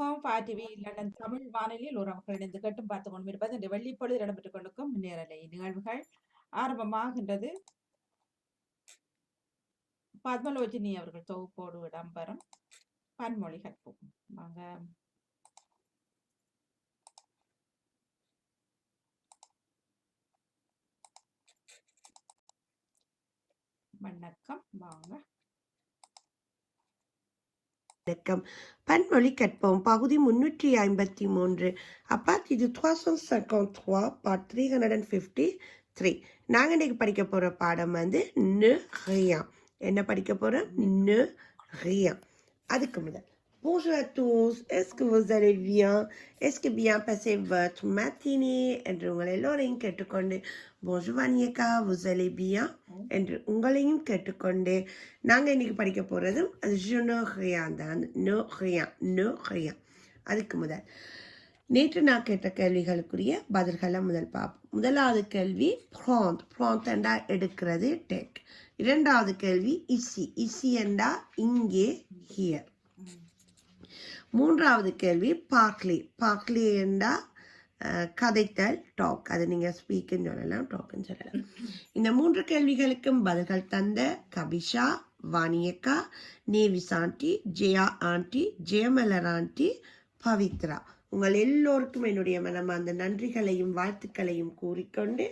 சமூகம், TV, London Tamil வானொலியில் உறவுகள் இணைந்து கேட்டும் பார்த்துக் கொண்டிருப்பது இந்த வெள்ளிப்பொழுது இடம்பெற்றுக் கொண்டிருக்கும் நேரலை நிகழ்வுகள் ஆரம்பமாகின்றது. பத்மலோச்சினி அவர்கள் தொகுப்போடு இடம்பெறும் பன்மொழி கற்போம். வாங்க. வணக்கம். வாங்க. வணக்கம். பன்மொழி கற்போம் பகுதி 353. அப்பா இது 353 part 353. நாங்கள் இன்னைக்கு படிக்க போகிற பாடம் வந்து நு ரியா. என்ன படிக்க போகிறோம்? நு ரியா. அதுக்கு முதல் Bonjour à tous, est-ce que vous allez bien? Est-ce que bien passé votre matinée? என்று உங்களை எல்லோரையும் கேட்டுக்கொண்டு Bonjour Vanieka, vous allez bien? என்று உங்களையும் கேட்டுக்கொண்டு நாங்கள் இன்னைக்கு படிக்க போகிறதும் je ne rien தான். நோ ரியா, நோ ரியா. அதுக்கு முதல் நேற்று நான் கேட்ட கேள்விகளுக்குரிய பதில்களை முதல் பார்ப்போம். முதலாவது கேள்வி ப்ராண்ட். ப்ராண்ட் என்றா எடுக்கிறது, டேக். இரண்டாவது கேள்வி இசி. இசி என்றா இங்கே, ஹியர். மூன்றாவது கேள்வி பார்க்லி. பார்க்லி என்றா கதைத்தல், டாக். அது நீங்கள் ஸ்பீக்குன்னு சொல்லலாம், டாக்குன்னு சொல்லலாம். இந்த மூன்று கேள்விகளுக்கும் பதில்கள் தந்த கபிஷா, வாணியக்கா, Nevis aunty, Jaya aunty, Jayamalar aunty, Pavithra, உங்கள் எல்லோருக்கும் என்னுடைய மனமார்ந்த நன்றிகளையும் வாழ்த்துக்களையும் கூறிக்கொண்டு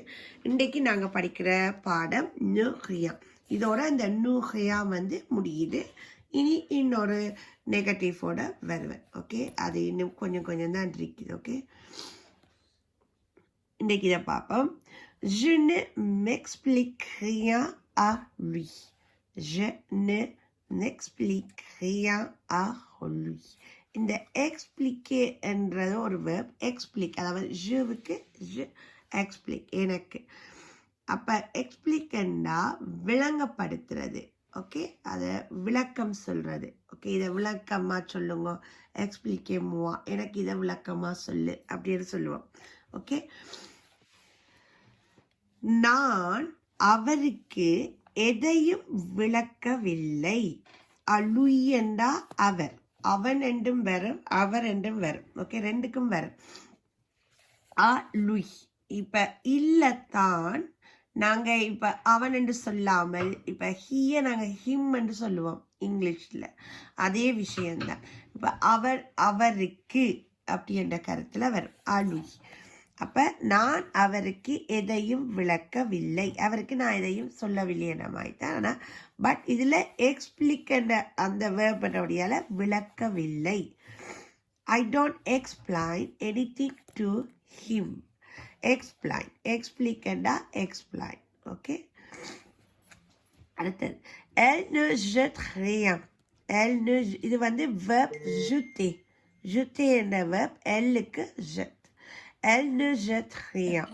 இன்றைக்கு நாங்கள் படிக்கிற பாடம் நுஹியா. இதோட இந்த நுஹியா வந்து முடியுது. இனி இன்னொரு நெகட்டிவோட வருவேன். ஓகே, அது இன்னும் கொஞ்சம் கொஞ்சம் தான் இருக்குது. ஓகே, இன்றைக்கு இதை பார்ப்போம். Je ne m'explique rien à lui. Je ne m'explique rien à lui. இந்த எக்ஸ்பிளிக்கே என்றது ஒரு வேர்ப். எக்ஸ்பிளிக் அதாவது ஜுவுக்கு ஜு, எக்ஸ்பிளிக் எனக்கு. அப்போ எக்ஸ்பிளிக்கண்டா விளங்கப்படுத்துறது. ஓகே, அதை விளக்கம் சொல்றது. ஓகே, இதை விளக்கமா சொல்லுங்க, எக்ஸ்பிளிக்கே மூவா, எனக்கு இதை விளக்கமா சொல்லு அப்படின்னு சொல்லுவோம். ஓகே, நான் அவருக்கு எதையும் விளக்கவில்லை. அலுய் என்றா அவர், அவன் என்றும் வரும், அவர் என்றும் வரும். ஓகே, ரெண்டுக்கும் வரும். அலுய். இப்ப இல்லத்தான் நாங்க இப்ப அவன் என்று சொல்லாமல் இப்ப ஹிய நாங்க ஹிம் என்று சொல்லுவோம் இங்கிலீஷ்ல. அதே விஷயம்தான். இப்ப அவர் அவருக்கு அப்படி என்ற கருத்துல வரும் அலுய். அப்ப நான் அவருக்கு எதையும் விளக்கவில்லை, அவருக்கு நான் எதையும் சொல்லவில்லை என்ற மாதிரி தான். ஆனா பட் இதுல எக்ஸ்பிளிக் என்ற அந்த verb என்றபடியால விளக்கவில்லை. I don't explain anything to him. Explain, explique என்றா explain. ஓகே, அடுத்தது elle ne jette rien. Elle ne, இது வந்து verb jeter. jeter என்ற verb, elleக்கு jette. Elle ne jette rien.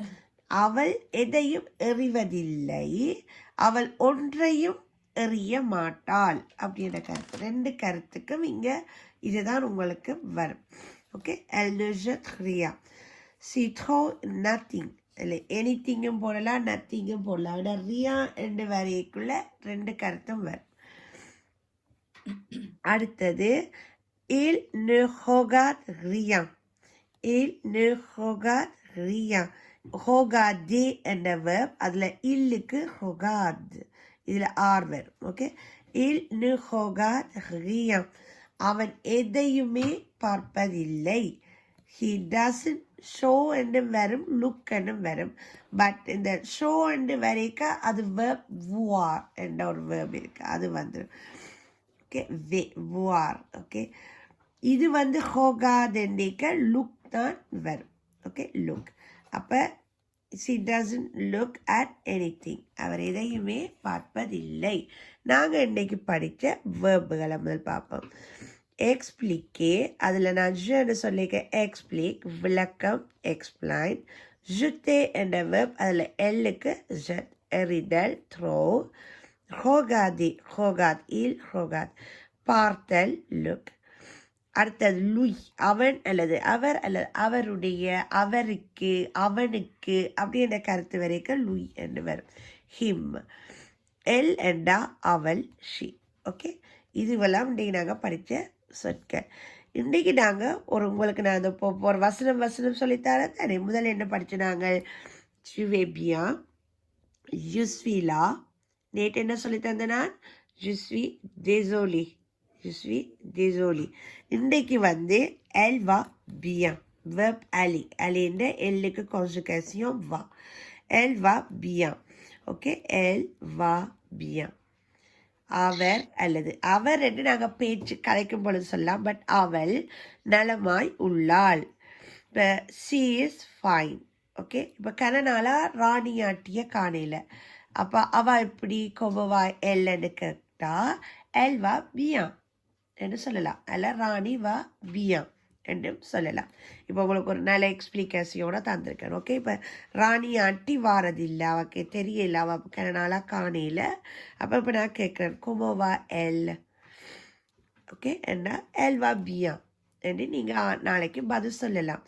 அவள் எதையும் எறிவதில்லை, அவள் ஒன்றையும் எறிய மாட்டாள் அப்படின்ற கருத்து. ரெண்டு கருத்துக்கும் இங்க இதுதான் உங்களுக்கு வரும். Okay, elle ne jette rien. she throw nothing. இல்லை எனிதிங்கும் போடலாம், நத்திங்கும் போடலாம். விட ரியா ரெண்டு வரைக்குள்ள ரெண்டு கருத்தும் வரும். அடுத்தது il ne regarde rien. il ne regarde rien. regarder என்ற verb, அதுல ilலுக்கு regarde, இதுல ஆர் வரும். Okay, il ne regarde rien. அவன் எதையுமே பார்ப்பதில்லை. he doesn't show என்றும் வரும், லுக் என்றும் வரும். பட் இந்த ஷோ என்று வரைக்க அது verb voir என்ற ஒரு verb இருக்கு, அது வந்துடும். Okay, voir. ஓகே, இது வந்து ஹோகாத் என்றிக்க லுக் தான் வரும். Okay, look. அப்போ she doesn't look at anything. அவர் எதையுமே பார்ப்பதில்லை. நாங்கள் இன்னைக்கு படித்த வேர்புகளை முதல் பார்ப்போம். எக்ஸ்பிளிக்கே, அதில் நான் ஜன்னு சொல்லியிருக்கேன். எக்ஸ்பிளிக் விளக்கம், எக்ஸ்பிளைன். ஜுத்தே என்ற வேர்ப், அதில் எல்லுக்கு ஜட், எறிதல், த்ரோ. ஹோகாதி, ஹோகாத், இல் ஹோகாத், பார்த்தல், லுக். அடுத்தது லுய், அவன் அல்லது அவர் அல்லது அவருடைய, அவருக்கு, அவனுக்கு அப்படின்ற கருத்து வரைக்கும் லுய் என்று வரும். ஹிம். எல் என்றா அவள், ஷி. ஓகே, இதுவெல்லாம் இன்றைக்கு நாங்கள் படித்த சொற்கள். இன்றைக்கு நாங்கள் உங்களுக்கு நான் அந்த ஒரு வசனம் சொல்லித்தரேன் தானே. முதல்ல என்ன படிச்சு நாங்கள் tu vas bien, je suis là. நேற்று என்ன சொல்லி தந்தேன் நான் je suis désolé, je suis désolé. இன்றைக்கு வந்து elle va bien, verb aller, aller எல்லுக்கு conjugation va, elle va bien. Okay, elle va bien. அவர் அல்லது அவர் என்று நாங்கள் பேச்சு கலைக்கும் பொழுது சொல்லலாம். பட் அவள் நலமாய் உள்ளாள். இப்போ சி இஸ் ஃபைன். ஓகே, இப்போ கனநாளா ராணியாட்டிய காணையில். அப்போ அவள் எப்படி கொபவா எல்ன்னு கேட்டா எல் வா பியா என்று சொல்லலாம். அல்ல ராணி வா பியா என்றும் சொல்லலாம். இப்போ உங்களுக்கு ஒரு நல்ல எக்ஸ்பிளிகேஷனோட தந்திருக்கேன். ஓகே, இப்போ ராணி ஆட்டி வாரதில்லை, அவக்கு தெரியல, அவள் கனநாளாக காணையில். அப்போ இப்போ நான் கேட்குறேன் கொமோவா எல். ஓகே, என்ன எல் வா பியா என்று நீங்கள் நாளைக்கு பதில் சொல்லலாம்.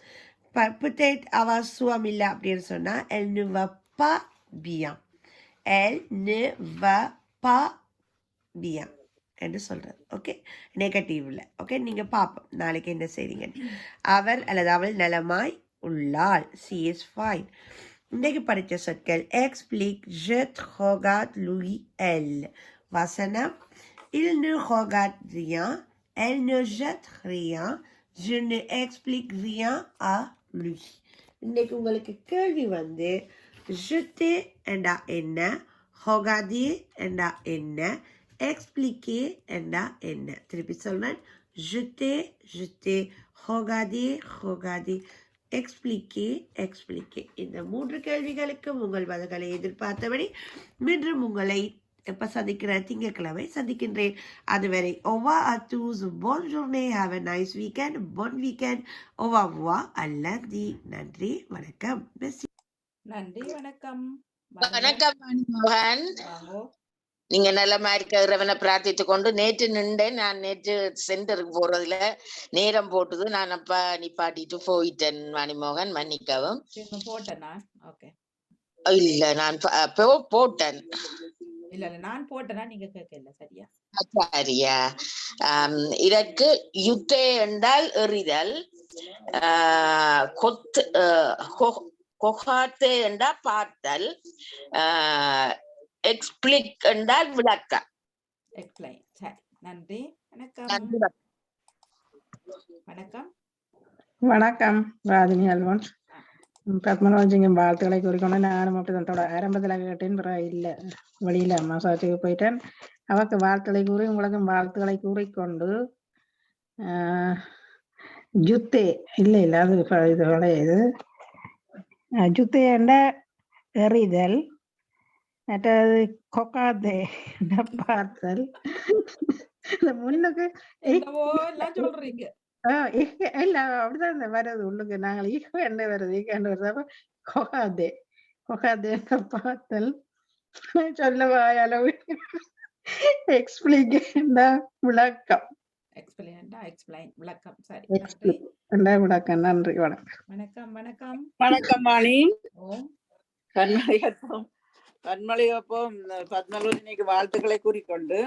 peut-être அவ சுவம் இல்லை அப்படின்னு சொன்னால் elle ne va pas bien, elle ne va pas bien என்று சொல்கிறது. ஓகே, நெகட்டிவ்ல. ஓகே, நீங்கள் பார்ப்போம் நாளைக்கு என்ன செய்றீங்க. அவர் அல்லது அவள் நலமாய் உள்ளாள். C is fine. இன்றைக்கு படித்த சொற்கள் explique, je regarde, lui, elle. வசனம் il ne regarde rien, elle ne jette rien, je ne explique rien à lui. இன்னைக்கு உங்களுக்கு கேள்வி வந்து jeter என்றா என்ன, regarder என்றா என்ன, expliquer என்றா என்ன. திருப்பி சொல்றேன். jeter, jeter, regarder, regarder, expliquer, expliquer. இந்த 3 கேள்விகளுக்கும் உங்கள் பதில்களை எதிர்பார்த்தபடி மீண்டும் உங்களை எப்போ சந்திக்கிறேன், திங்கட்கிழமை சந்திக்கின்றேன். அதுவரை ஓவா அத்தூஸ், bon journée, have a nice weekend, bon weekend, au revoir, à lundi. நன்றி, வணக்கம். நன்றி, வணக்கம். வணக்கம் மோகன். வாங்கோ. நீங்க நல்லமா இருக்கிறவனை பிரார்த்தித்து கொண்டு நேற்று நின்றேன். நான் நேற்று சென்டருக்கு போறதுல நேரம் போட்டுது. நான் அப்ப நிப்பாட்டிட்டு போயிட்டேன் மணிமோகன், மன்னிக்கவும். போட்டேனா? ஓகே, இல்ல நான் போட்டேன். இல்ல நான் போட்டேனா, நீங்க கேட்கல. சரியா சரியா. இதற்கு யுத்தே என்றால் எறிதல், கொத்து கொகாத்தே என்றால் பார்த்தல், எக்ஸ்பிளிக் என்றால் விளக்க. எக்ஸ்பிளைன். சரி, நன்றி, வணக்கம். வணக்கம். வணக்கம் ராஜினி அல்வன். பத்மராஜிங்க வாழ்த்துக்களை கூறிக்கொண்டு நானும் அப்படிதான் ஆரம்பத்தில் கேட்டேன், பிறகு இல்லை வெளியில மசாஜுக்கு போயிட்டேன். அவருக்கு வாழ்த்துக்களை கூறி உங்களுக்கும் வாழ்த்துக்களை கூறிக்கொண்டு ஜுத்தே இல்லை இல்லை அது இது ஜுத்தே என்ற எறிதல், மற்றது கொக்காதே பார்த்தல். இந்த முன்னுக்கு எல்லாம் சொல்றீங்க. இல்ல அப்படிதான் வருது உள்ளுக்கு. நாங்கள் ஈகோ என்ன வருது, ஈகோ என்ன வருது. அப்ப கொகாதே கொகாதே பார்த்தல் சொல்லவா அளவு எக்ஸ்பிளிகேஷன் விளக்கம். எக்ஸ்பிளைன் விளக்கம். சரி, விளக்கம். நன்றி, வணக்கம். வணக்கம். வணக்கம். வணக்கம் மாணி. ஓம் கண்மலையப்பம் பத்மலோஜினிக்கு வாழ்த்துக்களை கூறிக்கொண்டு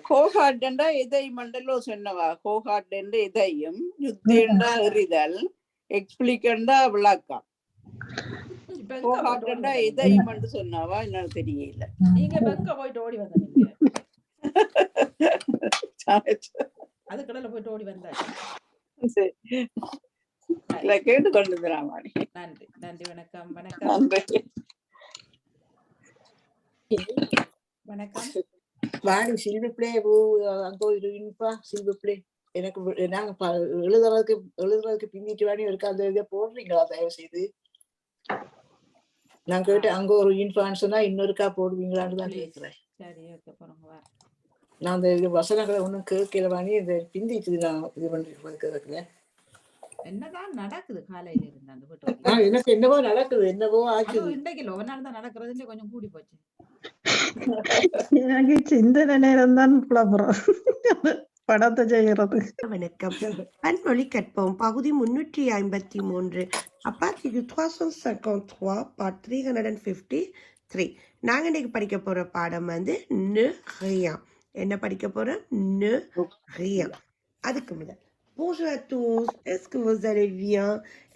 கோஹாட் என்ற இதை மண்டலோ சொன்னவா. கோஹாட் என்ற இதையும், யுத்தேண்டா எறிதல், எக்ஸ்பிளிகண்டா விளக்கம். கோஹாட் என்ற இதையும் என்று சொன்னவா என்னன்னு தெரியல. நீங்க பெங்க போயிட்டு ஓடி வந்தீங்க. அதுக்கடல போயிட்டு ஓடி வந்தாச்சு. கேட்டுக்கொண்டிருந்தான் மாணி. நன்றி, நன்றி, வணக்கம். வணக்கம். வணக்கம். வாணி சில்விப்ளே அங்கோ இருப்பா. சில்விப்ளே எனக்கு நாங்க எழுதுறதுக்கு பிந்திட்டு வாணி இருக்கு. அந்த இதை போடுறீங்களா தயவு செய்து? நான் கேட்டு அங்க ஒரு யூனிஃபார்ம் சொன்னா இன்னொருக்கா போடுவீங்களான்னு தான் கேட்கிறேன். சரி, ஓகே, போறோங்க. நான் அந்த வசனங்களை ஒன்றும் கேட்கல வாணி. இந்த பிந்திட்டு நான் இது பண்ணிருக்கேன். என்னதான் நடக்குது காலையில இருந்து அந்த வீட்டு? எனக்கு என்னவோ நடக்குது, என்னவோ ஆச்சு. இன்றைக்கு ஒரு நாள் தான் நடக்கிறது, கொஞ்சம் கூடி போச்சு. எனக்கு சிந்தனை நேரம் தான் படத்தை செய்கிறது. வணக்கம். பன்மொழி கற்போம் பகுதி 353. அப்பாத்திக்கு 353 part 353. நாங்கள் இன்னைக்கு படிக்க போற பாடம் வந்து ne rien. என்ன படிக்க போகிறோம்? ne rien. அதுக்கு முதல் Bonjour à tous, est-ce que vous allez bien?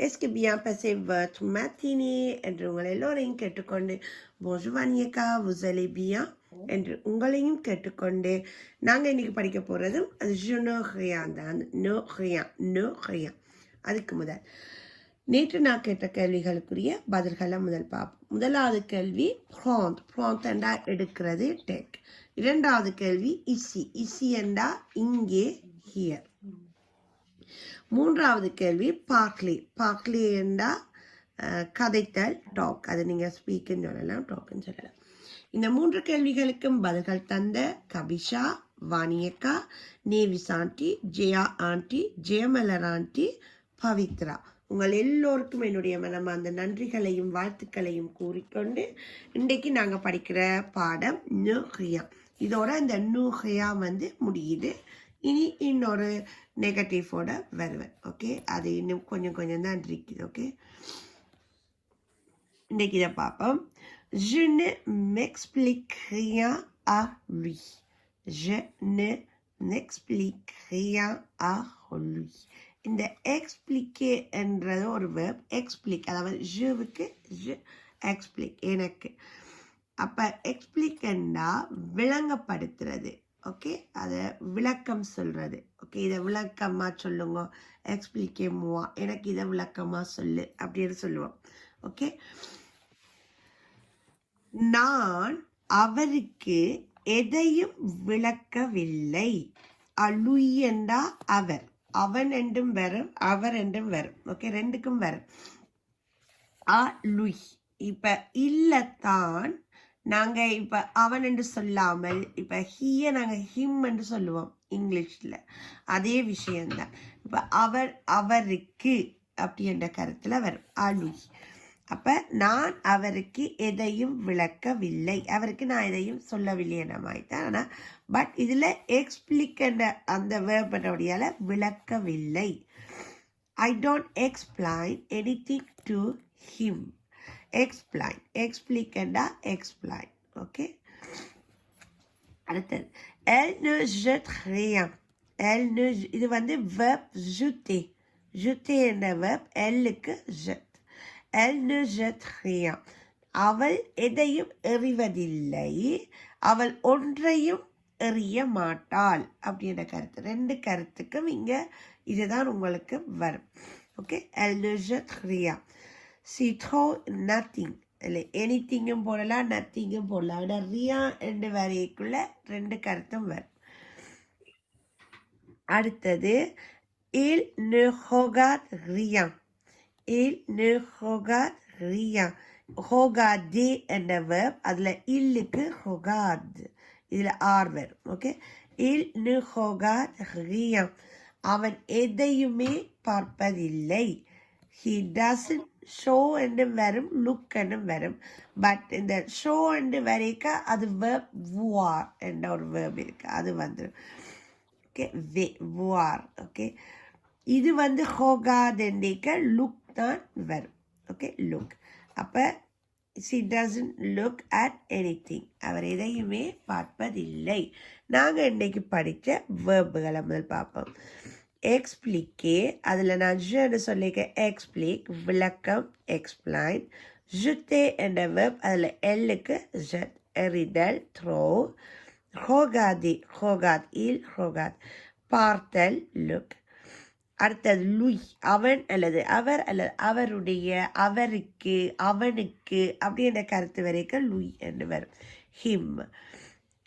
Est-ce que bien passé votre matinée? என்று உங்களை எல்லோரையும் கேட்டுக்கொண்டு Bonjour Vanieka, vous allez bien? என்று உங்களையும் கேட்டுக்கொண்டு நாங்கள் இன்னைக்கு படிக்க போகிறது அது je ne rien தான். ne rien, ne rien. அதுக்கு முதல் நேற்று நான் கேட்ட கேள்விகளுக்குரிய பதில்களை முதல் பார்ப்போம். முதலாவது கேள்வி prompt. prompt என்றா எடுக்கிறது, டேக். இரண்டாவது கேள்வி இசி. இசி என்றா இங்கே, ஹியர். மூன்றாவது கேள்வி பார்க்லி. பார்க்லி என்றா கதைத்தல், டாக். அது நீங்கள் ஸ்பீக்குன்னு சொல்லலாம், டாக்குன்னு சொல்லலாம். இந்த 3 கேள்விகளுக்கும் பதில்கள் தந்த கபிஷா, வாணியக்கா, Nevis aunty, Jaya aunty, Jayamalar aunty, Pavithra, உங்கள் எல்லோருக்கும் என்னுடைய மனமார்ந்த நன்றிகளையும் வாழ்த்துக்களையும் கூறிக்கொண்டு இன்றைக்கு நாங்கள் படிக்கிற பாடம் நு ரியா. இதோட இந்த நு ரியா முடியுது. இனி இன்னொரு நெகட்டிவோட வருவேன். ஓகே, அது இன்னும் கொஞ்சம் தான் இருக்குது. ஓகே, இன்னைக்கு இதை பார்ப்போம். Je ne m'explique rien à lui. Je ne m'explique rien à lui. இந்த எக்ஸ்பிளிக்கே என்றது ஒரு வேர்ப். எக்ஸ்பிளிக் அதாவது ஜுவுக்கு ஜு, எக்ஸ்பிளிக் எனக்கு. அப்போ எக்ஸ்பிளிக்னா விளங்கப்படுத்துறது. ஓகே, அதை விளக்கம் சொல்றது. ஓகே, இதை விளக்கமாக சொல்லுங்க, எக்ஸ்பிளிக்கே மூவா, எனக்கு இதை விளக்கமாக சொல்லு அப்படின்னு சொல்லுவோம். ஓகே, நான் அவருக்கு எதையும் விளக்கவில்லை. அலுய் என்றா அவர், அவன் என்றும் வரும், அவர் என்றும் வரும். ஓகே, ரெண்டுக்கும் வரும். அலுய். இப்ப இல்லத்தான் நாங்க இப்ப அவன் என்று சொல்லாமல் இப்ப ஹிய நாங்க ஹிம் என்று சொல்லுவோம் இங்கிலீஷ்ல. அதே விஷயம்தான். இப்ப அவர் அவருக்கு அப்படி என்ற கருத்துல வரும் அலுய். அப்ப நான் அவருக்கு எதையும் விளக்கவில்லை, அவருக்கு நான் எதையும் சொல்லவில்லை என்ற மாதிரி தான். ஆனா பட் இதுல எக்ஸ்பிளிக் என்ற அந்த வேர்படியால விளக்கவில்லை. I don't explain anything to him. explain, explique and explain. Okay, அடுத்தது elle ne jette rien. elle ne, இது verb jeter. jeter என்ற verb elleக்கு jette. elle ne jette rien. அவள் எதையும் எறிவதில்லை, அவள் ஒன்றையும் எறிய மாட்டாள் அப்படின்ற கருத்து. ரெண்டு கருத்துக்கும் இங்க இதுதான் உங்களுக்கு வரும். Okay, elle ne jette rien. she throw nothing. இல்லை எனிதிங்கும் போடலாம், நத்திங்கும் போடலாம். விட ரியா என்று வரைக்குள்ள ரெண்டு கருத்தும் வரும். அடுத்தது il ne regarde rien. il ne regarde rien. regarder என்ற verb, அதுல ilலுக்கு regarde, இதுல ஆர் வரும். Okay, il ne regarde rien. அவன் எதையுமே பார்ப்பதில்லை. he doesn't show என்று வரும், லுக் என்று வரும். பட் இந்த ஷோ என்று வரைக்க அது verb voir என்ற ஒரு verb இருக்கு, அது வந்துடும். Okay, voir. ஓகே, இது regarde என்றைக்க லுக் தான் வரும். Okay, look. அப்ப she doesn't look at anything. அவர் எதையுமே பார்ப்பதில்லை. நாங்க இன்னைக்கு படிச்ச வேர்புகளை முதல் பார்ப்போம். எக்ஸ்பிளிக்கே, அதில் நான் ஜென்னு சொல்லிக்க எக்ஸ்பிளிக், விளக்கம், எக்ஸ்பிளைன். ஜுத்தே என்ற வேர்ப், அதில் எல்லுக்கு ஜெட், எறிதல், த்ரோ. ஹோகாதி, ஹோகாத், இல் ஹோகாத், பார்த்தல், லுக். அடுத்தது லுய், அவன் அல்லது அவர் அல்லது அவருடைய, அவருக்கு, அவனுக்கு அப்படின்ற கருத்து வரைக்கும் லுய் என்று வரும். ஹிம்.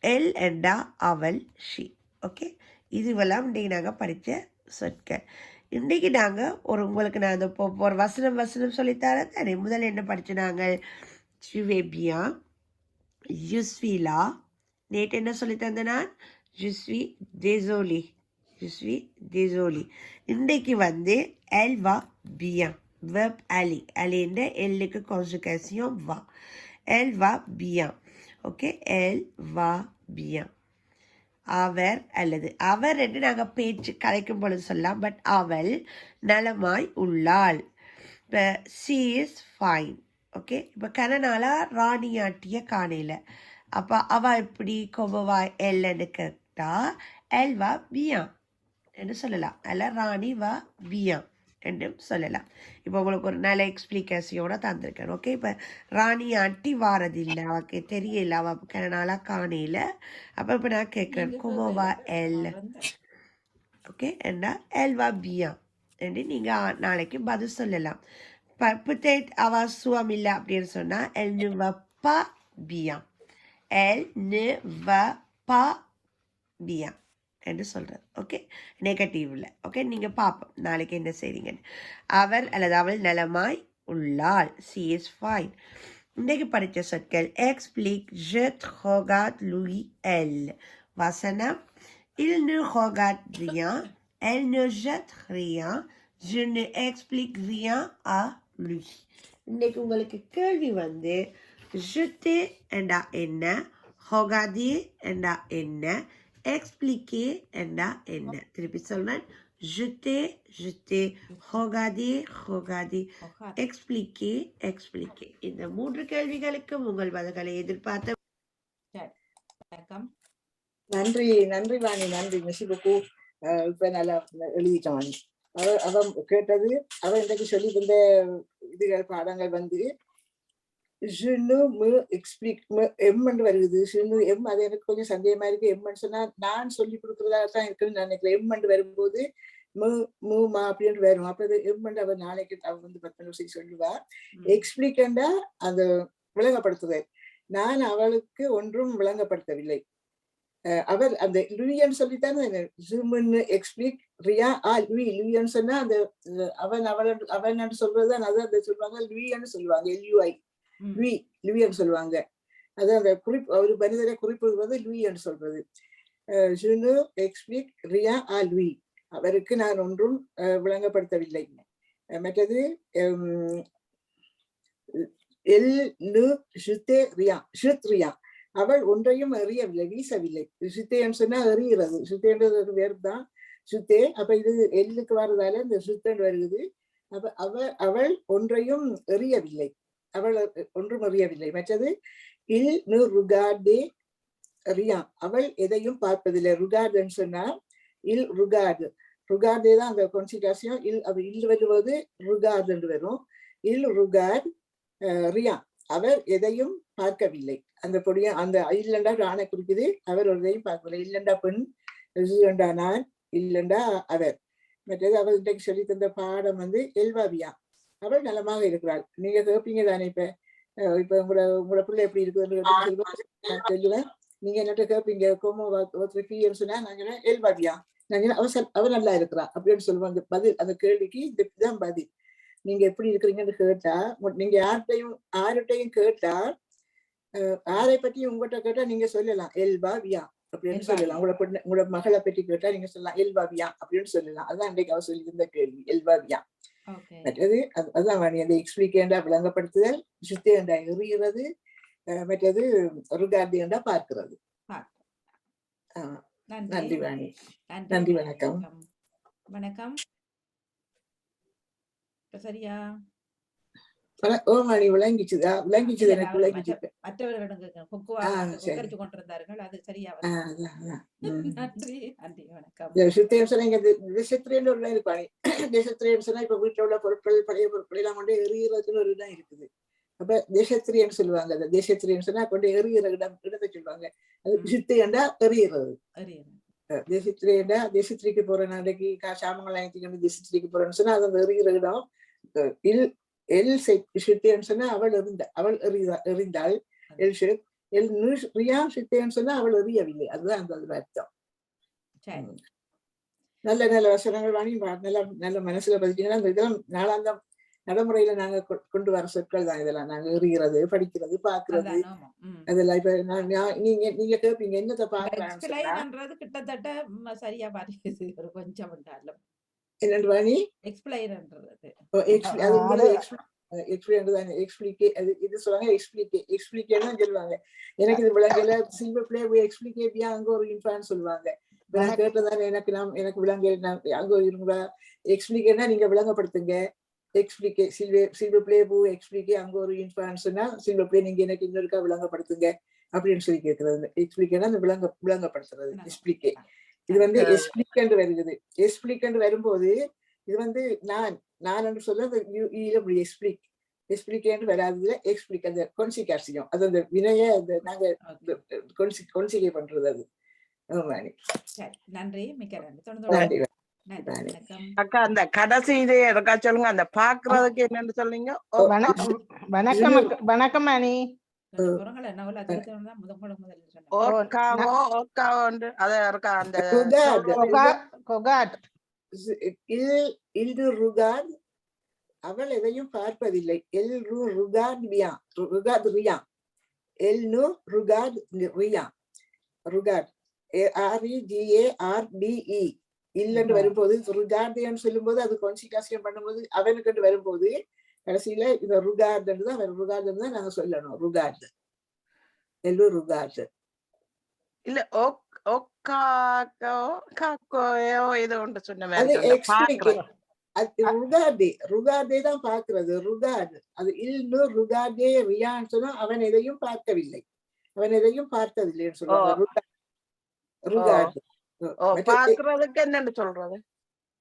எல் என்றா அவள், ஷி. ஓகே, இதுவெல்லாம் இன்றைக்கு நாங்கள் படித்த சொற்கள். இன்றைக்கு நாங்கள் உங்களுக்கு நான் அந்த ஒரு வசனம் சொல்லித்தரேன் தானே. முதல்ல என்ன படிச்சு நாங்கள் ஜுவேபியா, ஜுஸ்விலா. நேற்று என்ன சொல்லி தந்த நான் ஜுஸ்வி தேசோலி, ஜுஸ்வி தேசோலி. இன்றைக்கு எல் வா பியா, வெப் அலி, அலின்ற எல்லுக்கு கான்ஜுகேஷன் வா, எல் வா பியா. ஓகே, எல் வா பியா. அவர் அல்லது அவர் என்று நாங்கள் பேச்சு கலைக்கும் பொழுது சொல்லலாம். பட் அவள் நலமாய் உள்ளாள். இப்போ she is fine. ஓகே, இப்போ கனநாளா ராணியாட்டிய காணையில், அப்போ அவ எப்படி கொபவா எல்ன்னு கேட்டா எல் வா பியா என்று சொல்லலாம். அல்ல ராணி வா பியா என்றும் சொல்லலாம். இப்போ உங்களுக்கு ஒரு நல்ல எக்ஸ்பிளிகேஷனோட தந்திருக்கேன். ஓகே, இப்போ ராணி ஆண்டி வாரதில்லை, அவக்கு தெரியல, அவ கனடால காணையில். அப்போ இப்போ நான் கேட்குறேன் கொமோவா எல், ஓகே, என்ன எல் வா பியா என்று நீங்கள் நாளைக்கு பதில் சொல்லலாம். peut-être அவ சுவம் இல்லை அப்படின்னு சொன்னால் elle ne va pas bien, elle ne va pas bien என்று சொல்கிறது. ஓகே, நெகட்டிவ்ல. ஓகே, நீங்கள் பார்ப்போம் நாளைக்கு என்ன செய்றீங்கன்னு. அவர் அல்லது அவள் நலமாய் உள்ளாள், she is fine. இன்றைக்கு படித்த சொற்கள் explique, je regarde, lui, elle. வசனம் il ne regarde rien, elle ne jette rien, je ne explique rien à lui. இன்னைக்கு உங்களுக்கு கேள்வி வந்து jeter என்றா என்ன, regarder என்றா என்ன, expliquer என்றா என்ன. திருப்பி சொல்றேன், jeter, regarder, expliquer. இந்த 3 கேள்விகளுக்கும் உங்கள் பதில்களை எதிர்பார்த்த. வணக்கம். நன்றி வாணி, நன்றி மெசிபுக்கு. இப்ப நல்லா எழுதிட்டோம் வாணி. அவ கேட்டது, அவ இன்றைக்கு சொல்லி தந்த இதுகள் பாடங்கள் வந்து எம் வருது. எம் அது எனக்கு கொஞ்சம் சந்தேகமா இருக்கு. எம்ன்னு சொன்னா நான் சொல்லி கொடுக்கறதா தான் இருக்குன்னு நினைக்கிறேன். எம் வரும்போது மா அப்படின்னு வரும். அப்ப அது எம் அவர் நாளைக்கு அவ வந்து 10 நிமிஷம் சொல்லுவா. எக்ஸ்பிளிக்கண்டா அது விளங்கப்படுத்துவார். நான் அவளுக்கு ஒன்றும் விளங்கப்படுத்தவில்லை. அவர் அந்த லுயின்னு சொல்லித்தானே எக்ஸ்பிளிக் ரியா லுயின்னு சொன்னா அந்த அவன் சொல்றதுதான் அது அந்த சொல்லுவாங்க. லுயின்னு சொல்லுவாங்க, LUI லுயின்னு சொல்லுவாங்க. அது அந்த குறிப்பு, ஒரு மனிதரை குறிப்பிடுவது லுயின்னு சொல்றது. எக்ஸ்பிளிக் ரியா லுய், அவருக்கு நான் ஒன்றும் விளங்கப்படுத்தவில்லை. மற்றது ரியா, அவள் ஒன்றையும் எறியவில்லை, வீசவில்லை. சுத்தேன்னு சொன்னா எறிகிறது. சுத்தேன்றது ஒரு வேர்ப் தான், சுத்தே. அப்ப இது எல்லுக்கு வர்றதால இந்த சுத்தன் வருகிறது. அப்ப அவள் ஒன்றையும் எறியவில்லை, அவள் ஒன்றும் எறியவில்லை. மற்றது இல் நு ருகார்டே ரியா, அவள் எதையும் பார்ப்பதில்லை. ருகார்டுன்னு சொன்னா இல் ருகார்டு, ருகார்டே தான் அந்த கான்சிகாசியம். அது இல் வருவது ருகார்டு என்று வரும். இல் ருகார்ட் ரியா, அவர் எதையும் பார்க்கவில்லை. அந்த பொடிய அந்த இல்லண்டா ஆணை குறிக்குது, அவர் ஒரு இதையும் பார்க்கவில்லை. இல்லண்டா பெண், இல்லண்டா நான், இல்லண்டா அவர். மற்றது அவர் இன்றைக்கு சொல்லி தந்த பாடம் வந்து எல்வாவியா, அவள் நலமாக இருக்கிறாள். நீங்க கேட்பீங்க தானே, இப்ப உங்களோட பிள்ளை எப்படி இருக்குதுன்னு சொல்லுவேன். நீங்க என்னட்ட கேட்பீங்க கோமோன்னு சொன்னா நாங்க எல்வாவியா, நாங்க அவ நல்லா இருக்கிறா அப்படின்னு சொல்லுவாங்க. பதில் அந்த கேள்விக்கு இதுதான் பதில். நீங்க எப்படி இருக்கிறீங்கன்னு கேட்டா, நீங்க யார்கிட்டையும் கேட்டா, யாரை பத்தி உங்ககிட்ட கேட்டா நீங்க சொல்லலாம் எல்வாவியா அப்படின்னு சொல்லலாம். உங்களோட மகளை பற்றி கேட்டா நீங்க சொல்லலாம் எல்வாவியா அப்படின்னு சொல்லலாம். அதான் அன்றைக்கு அவர் சொல்லி இருந்த கேள்வி, எல்வாவியா. மற்றது அதுதான் வாணி, அந்த எக்ஸ்பிளிகேண்டா விளங்கப்படுத்துதல், சுத்தேண்டா எறிகிறது, மற்றது ருகார்டியண்டா பார்க்கிறது. நன்றி வாணி, நன்றி, வணக்கம். வணக்கம். சரியா ஓமாணி விளங்கிச்சுதா? விளங்கிச்சுது, எனக்கு விளங்கிச்சு. மற்றவர்களிடம் கொண்டிருந்தார்கள், அது சரியா. நன்றி, நன்றி, வணக்கம். தேசத்திரேன்னு ஒரு இருப்பாங்க. தேசத்திரேன்னு சொன்னா இப்ப வீட்டுல உள்ள பொருட்கள், பழைய பொருட்கள் எல்லாம் கொண்டு எறிகிறதுன்னு ஒரு இடம் இருக்குது. அப்ப தேசத்திரியன்னு சொல்லுவாங்க. அந்த தேசத்திரியன்னு சொன்னா கொண்டு எறிகிற இடத்தை சொல்லுவாங்க. அது சித்தையண்டா எறிகிறது. தேசத்திரேண்டா தேசத்திரிக்கு போற நாளைக்கு சாமங்கள் வாங்கிட்டு தேசத்திரிக்கு போறேன்னு சொன்னா அது அந்த எறிகிற இடம். சொன்னா அவள் எறிந்தாள். சொன்னா அவள் எறியவில்லை. அதுதான் அந்த அர்த்தம். நல்ல நல்ல வசனங்கள் வாங்கி நல்ல மனசுல பதிச்சீங்கன்னா இதெல்லாம் நாளாந்தம் நடைமுறையில நாங்க கொண்டு வர சொற்கள் தான் இதெல்லாம். நாங்க எறிகிறது, படிக்கிறது, பாக்குறது, அதெல்லாம். இப்ப நீங்க கேட்பீங்க என்னத்தை பாக்குறாங்க, கிட்டத்தட்ட சரியா பாருது ஒரு கொஞ்சம் என்னன்னு வாணி இது சொல்லுவாங்க. எக்ஸ்பிளிகேன்னு சொல்லுவாங்க. எனக்கு இது விளங்கல, சில்வர் பிளே எக்ஸ்பிளிகே அங்க ஒரு இன்ஃபான்னு சொல்லுவாங்க. கேட்டதால எனக்கு விளங்க அங்க இருங்களா எக்ஸ்பிளிகேன்னா நீங்க விளங்கப்படுத்துங்க. எக்ஸ்பிளிகே சில்வர் பிளே எக்ஸ்பிளிகே அங்க ஒரு இன்ஃபான்னு சொன்னா சில்வர் பிளே நீங்க எனக்கு இன்னொருக்கா விளங்கப்படுத்துங்க. அப்படின்னு சொல்லி கேட்கறது. எக்ஸ்பிளிக்கேன்னா அந்த விளங்கப்படுத்துறது எக்ஸ்பிளிகே. இது வந்து அஹ் எக்ஸ்பிளிகண்ட் வருகிறது. எக்ஸ்பிளிகண்ட் வரும்போது இது வந்து நான் என்று சொல்ல எக்ஸ்பிளிகேண்ட் வராததுல எக்ஸ்பிளிக் அந்த கொன்சிகாசியம் அது அந்த வினைய அந்த நாங்க கொன்சிகை பண்றது அது. ஆமாடி. சரி, நன்றி, மிக்க நன்றி. நன்றி. நன்றி, நன்றி. வணக்கம். அக்கா அந்த கடைசி இதே இருக்கா சொல்லுங்க. அந்த பாக்குறதுக்கு என்னன்னு சொல்றீங்க? வணக்கம் வணக்கம் அணி. உரங்களை என்ன அதுக்கு தான் முதல்ல சொன்னேன். ஓக்காவோ ஓக்காவோண்டு அத இருக்கா அந்த கொகாட் ருகாத் அவள் எதையும் பார்ப்பதில்லை. எல் ரு ருகாத் ரியா ருகாத் ரியா எல் நு ருகாத் ரியா ருகாத் REGARDE இல்லன்னு வரும்போது ருகார்டின்னு சொல்லும்போது அது கொன்சிகாசியம் பண்ணும்போது அவனுக்கு வரும்போது கடைசியில இந்த ருகார்டு தான் ருகார்டு தான் நாங்க சொல்லணும். ருகார்டு எல்லு ருகார்டு இல்ல ஓக்காக்கோ காக்கோயோ ஏதோ ஒன்று சொன்ன அது மாதிரி எக்ஸ்பிளிக் ருகார்டே தான் பாக்குறது. ருகார்டு அது இல்னு ருகார்டே ரியான்னு சொன்னா அவன் எதையும் பார்க்கவில்லை, அவன் எதையும் பார்த்ததில்லைன்னு சொல்லுவாங்க. ருகார்டு பாக்குறதுக்கு என்னன்னு சொல்றது?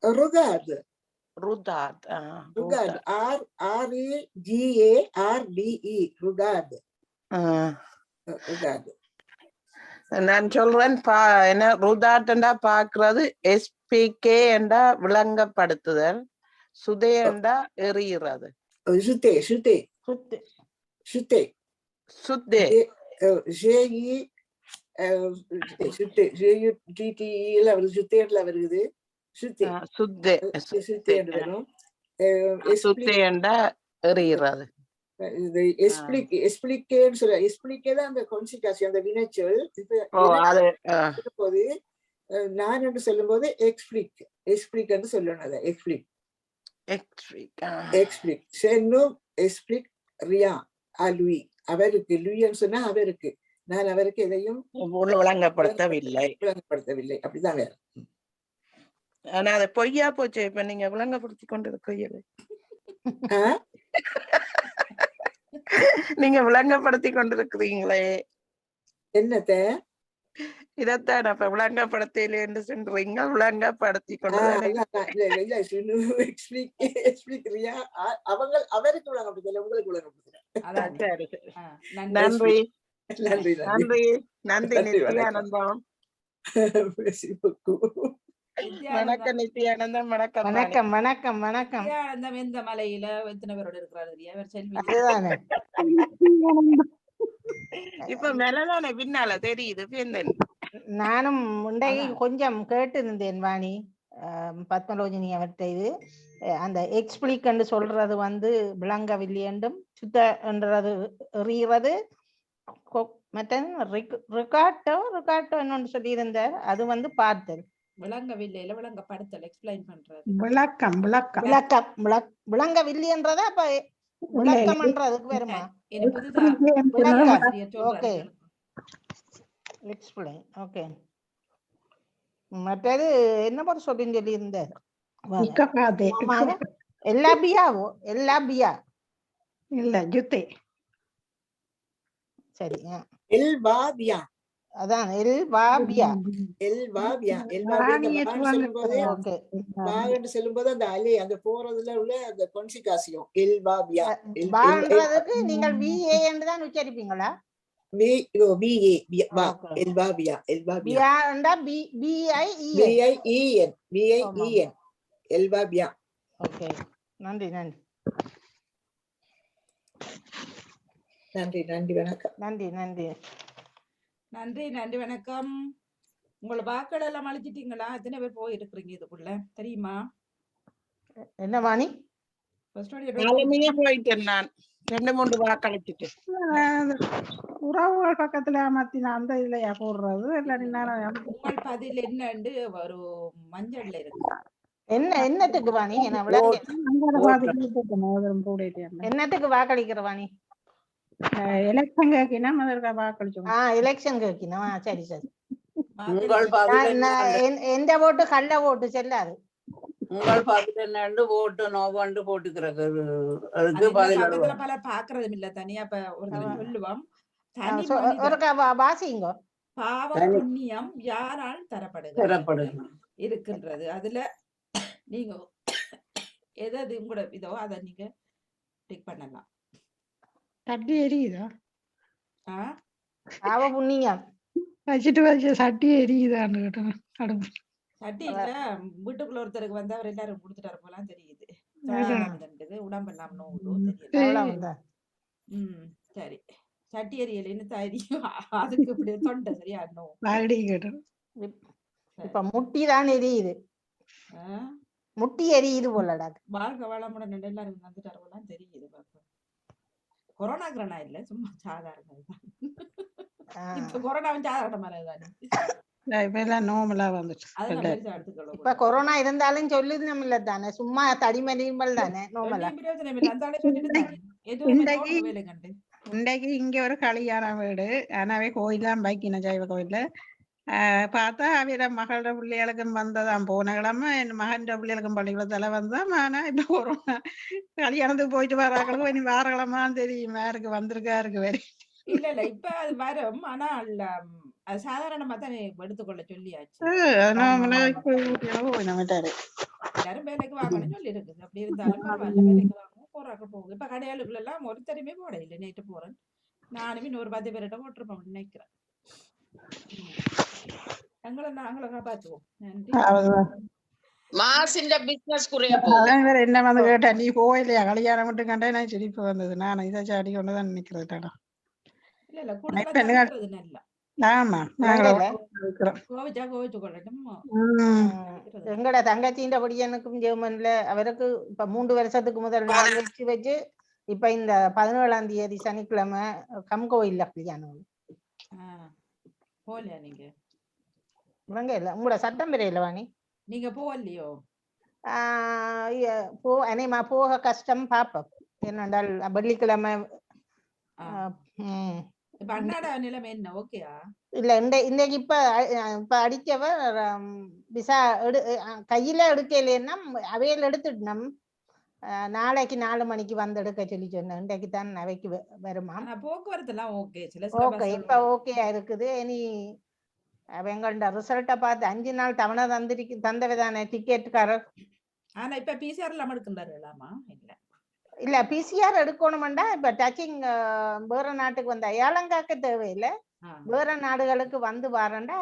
ருகார்டு ருதாத் ருகார்டு REGARDE ருகார்டு ருகார்டு. நான் சொல்றேன் என்ன ருதாட்டா பாக்குறது. SPK என்றா விளங்கப்படுத்துதல். சுதே என்றா எறிகிறது. சுத்தே சுத்தே சுத்தே சுத்தே JE சுத்தேல வருது. சுத்தே சுத்தே சுத்தே என்று வரும். சுத்தே என்றா எறிகிறது. எக்ஸ்பிளிகேன்னு சொல்ல எக்ஸ்பிளிகே தான் அந்த கொன்சிகாசியம் அந்த வினைச்சொல். போது நான் என்று சொல்லும் போது எக்ஸ்பிளிக் என்று சொல்லணும். அதை எக்ஸ்பிளிக் சென்னும் எக்ஸ்பிளிக் ரியா அலுய் அவருக்கு லூயன்னு சொன்னா அவருக்கு நான் அவருக்கு எதையும் விளங்கப்படுத்தவில்லை அப்படிதான் வேற. ஆனா அதை பொய்யா போச்சு. இப்ப நீங்க விளங்கப்படுத்தி கொண்டு கொய்யலை நீங்க விளங்கப்படுத்தி கொண்டிருக்கிறீங்களே என்னத்த இதத்தான் அப்ப விளங்கப்படுத்தல என்று சொல்றீங்க. விளங்கப்படுத்தி கொண்டு அவருக்கு விளங்கப்படுத்தல உங்களுக்கு விளங்கப்படுத்துறேன். நன்றி நன்றி நன்றி நன்றி நித்யானந்தம். வணக்கம் நித்யானந்தம். வணக்கம் வணக்கம் வணக்கம் வணக்கம். நித்யானந்தம் எந்த மலையில எத்தனை பேரோட இருக்கிறாரு? செல்வி இப்ப மேலதானே பின்னால தெரியுது. நானும் முண்டையை கொஞ்சம் கேட்டு இருந்தேன் வாணி பத்மலோஜினி அவர்கிட்ட. இது அந்த எக்ஸ்பிளிக் என்று சொல்றது வந்து விளங்கவில்லை என்றும் சுத்த என்றது எறிகிறது. மற்ற ரிகார்டோ என்னொன்று சொல்லி இருந்தார். அது வந்து பார்த்தல் விளங்கவில்லை விளங்கப்படுத்தல் எக்ஸ்பிளைன் பண்றது விளக்கம் விளங்கவில்லை என்றதா அப்ப விளக்கம் என்றதுக்கு வருமா? மற்றது என்ன போல சொல்லி சொல்லி இருந்தார். எல்லா பியாவோ எல்லா பியா இல்ல ஜுத்தே சரி எல்பாபியா அதான் எல்பாபியா சொல்லும்போது அந்த அலை அந்த போறதுல உள்ள அந்த கொன்சிகாசியம் எல்பாபியா பான்றதுக்கு நீங்கள் VA என்று தான் உச்சரிப்பீங்களா? நன்றி நன்றி நன்றி நன்றி வணக்கம். நன்றி நன்றி நன்றி நன்றி வணக்கம். உங்களை வாக்கள் எல்லாம் அழிச்சிட்டீங்களா? எத்தனை பேர் போய் இருக்கிறீங்க இதுக்குள்ள தெரியுமா? என்ன வாணி போயிட்டேன் நான் 2-3 வாக்களிச்சுட்டு. உறவுகள் பக்கத்துல மாத்தின அந்த இதுலயா போடுறது? உங்கள் பதில் என்னண்டு ஒரு மஞ்சள்ல இருக்கு. என்னத்துக்கு வாணி? என்னத்துக்கு வாக்களிக்கிற வாணி? எலெக்ஷன் கேக்கினா வாக்களிச்சோம். எலெக்ஷன் கேக்கினா சரி சரி. எந்த ஓட்டு கள்ள ஓட்டு செல்லாது. உங்கள் பதில் என்னண்டு ஓட்டு நோவண்டு போட்டுக்கிறது. பல பாக்குறதும் இல்ல தனியா. இப்ப ஒரு சொல்லுவோம் தனி மனிதன் ஒருக்கா வாசிங்கோ. பாவம் தனி புண்ணியம் யாரால் தரப்படுகிறது தரப்படுகிறது. இருக்கின்றது. அதுல நீங்க எது உங்களோட இதோ அதை நீங்க டிக் பண்ணலாம். சட்டி எரியுதா? ஆ பாவ புண்ணியம். வச்சு சட்டி எரியுதான்னு கேட்டேன். அடுப்பு சட்டி இல்ல, வீட்டுக்குள்ள ஒருத்தருக்கு வந்து அவர் எல்லாரும் கொடுத்துட்டாரு போலாம் தெரியுது. உடம்பெல்லாம் நோவுதோ தெரியல. அவ்வளவுதான். சரி. சட்டி எரியலைன்னு தெரியும். அதுக்கு இப்படி தொண்டை சரியா நோ. மறுபடி கேட்டேன். இப்ப முட்டி தான் எரியுது. முட்டி எரியுது போலடா. வாழ்க வளமுடன் எல்லாரும் வந்துட்டாரு போலாம் தெரியுது. கொரோனா கிரணா இல்ல, சும்மா சாதாரண தான். இப்ப கொரோனாவும் சாதாரணமானதுதானே. இப்ப எல்லாம் நோமலா வந்துட்டு. அதை நான் பெருசா எடுத்துக்கொள்ள இப்ப கொரோனா இருந்தாலும் சொல்லுது நம்ம தானே, சும்மா தடிமறிமல் தானே நோமலா. பிரயோஜனம் இல்லை. அந்த ஆளே சொல்லிட்டு தானே எதுவுமே தோணுது வேலை கண்டு. இன்றைக்கு இங்க ஒரு கல்யாண வீடு, ஆனாவே கோயிலாம் பைக்கின ஜைவ கோயில்ல பார்த்தா அவையோட மகளோட பிள்ளைகளுக்கும் வந்ததான் போன கிழமை, என் மகன் பிள்ளைகளுக்கும் பள்ளிக்கூடத்துல வந்தான். ஆனா இப்ப கொரோனா கல்யாணத்துக்கு போயிட்டு வராங்களும் இனி வார கிழமான்னு தெரியும் யாருக்கு வந்திருக்கா இருக்கு வேற. இல்ல இல்ல இப்ப அது வரும். ஆனா அது சாதாரணமா தான் எடுத்துக்கொள்ள சொல்லியாச்சு. எல்லாரும் வேலைக்கு வாங்கணும்னு சொல்லி இருக்குது. அப்படி இருந்தாலும் பரவாயில்ல, வேலைக்கு வாங்க போறாங்க போகுது. இப்ப கடையாளுக்குள்ள எல்லாம் ஒருத்தருமே போட இல்லை. நேற்று போறேன் நானுமே இன்னொரு 10 பேர்கிட்ட போட்டிருப்போம் நினைக்கிறேன். நாங்களும் காப்பாற்றுவோம். நன்றி. மாசின்ற பிசினஸ் குறைய போகுது. என்ன வந்து கேட்டா நீ போயிலையா கல்யாணம் மட்டும் கண்டா நான் சிரிப்பு வந்தது. நான் இதை சாடி கொண்டுதான் நினைக்கிறேன். இல்ல இல்ல கூடுதலா நல்லா. ஆமா கோவிச்சா கோவிச்சு கொள்ளட்டும். எங்கட தங்கச்சின்ற படியனுக்கும் ஜெர்மன்ல அவருக்கு இப்ப 3 வருஷத்துக்கு முதல் நாள் வச்சு இப்ப இந்த 17ஆம் தேதி சனிக்கிழமை கம்கோயில்ல கல்யாணம். போகலையா நீங்க? இவங்க இல்ல உங்களோட சட்டம் பெறையில வாணி நீங்க போகலையோ? அனைமா போக கஷ்டம் பாப்போம். என்னென்றால் வெள்ளிக்கிழமை. இப்ப அண்ணாட நிலைமை என்ன? ஓகேயா? இல்ல இன்னைக்கு இப்ப அடிக்கவ விசா கையில எடுக்கலைன்னா அவையில எடுத்துட்டோம். நாளைக்கு 4 மணிக்கு வந்து எடுக்க சொல்லி சொன்னேன். இன்றைக்கு தான் அவைக்கு வருமா. போக்குவரத்து எல்லாம் ஓகே. ஓகே இப்ப ஓகேயா இருக்குது. இனி அவங்களோட ரிசல்ட்டை பார்த்து 5 நாள் தவணை தந்தவைதானே டிக்கெட்டுக்காரர். ஆனா இப்ப பிசிஆர் எல்லாம் எடுக்கின்றாருலாமா? இல்ல இல்ல பிசிஆர் எடுக்கணும்டா. இப்ப டச்சிங் வேற நாட்டுக்கு வந்தா ஏலங்காக்க தேவையில்லை, வேற நாடுகளுக்கு வந்து வரண்டா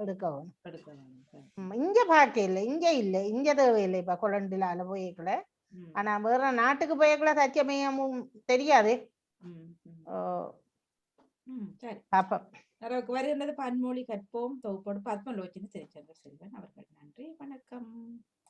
எடுக்கவும். இங்க பார்க்க இல்லை, இங்க இல்ல, இங்க தேவையில்லை. இப்ப கொலண்டில போய்க்கல. ஆனா வேற நாட்டுக்கு போய்க்கல சத்தியமயமும் தெரியாது. சரி பாப்போம். வருகின்றது பன்மொழி கற்போம் தொகுப்போடு பத்மலோச்சன திருச்செந்தூர் செல்வன் அவர்கள். நன்றி, வணக்கம்.